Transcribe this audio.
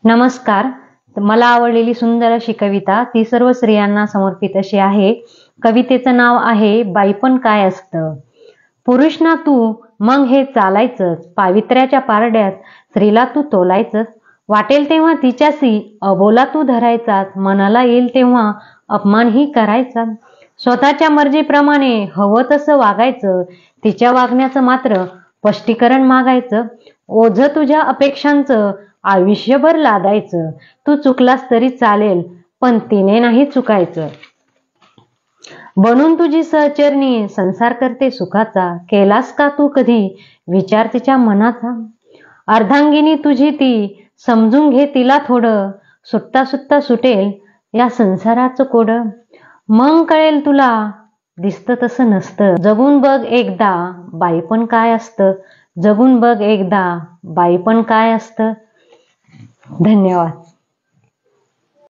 नमस्कार. मला आवडलेली सुंदर अशी कविता ती सर्व स्त्रियांना समर्पित अशी आहे. कवितेचं नाव आहे बाईपण काय असतं. पुरुष ना तू मग हे चालायचंच, पावित्र्याच्या पारड्यात स्त्रीला तू तोलायचंच. वाटेल तेव्हा तिच्याशी अबोला तू धरायचाच, मनाला येईल तेव्हा अपमानही करायचा. स्वतःच्या मर्जीप्रमाणे हवं तसं वागायचं, तिच्या वागण्याचं मात्र स्पष्टीकरण मागायचं. ओझं तुझ्या अपेक्षांचं आयुष्यभर लादायचं. तू चुकलास तरी चालेल, पण तिने नाही चुकायचं. बनून तुझी सहचरणी संसार करते सुखाचा, केलास का तू कधी विचार तिच्या मनाचा. अर्धांगिनी तुझी ती, समजून घे तिला थोडं, सुटता सुटता सुटेल या संसाराचं कोडं. मग कळेल तुला दिसतं तसं नसतं. जगून बघ एकदा बाईपण काय असतं. जगून बघ एकदा बाईपण काय असतं. धन्यवाद.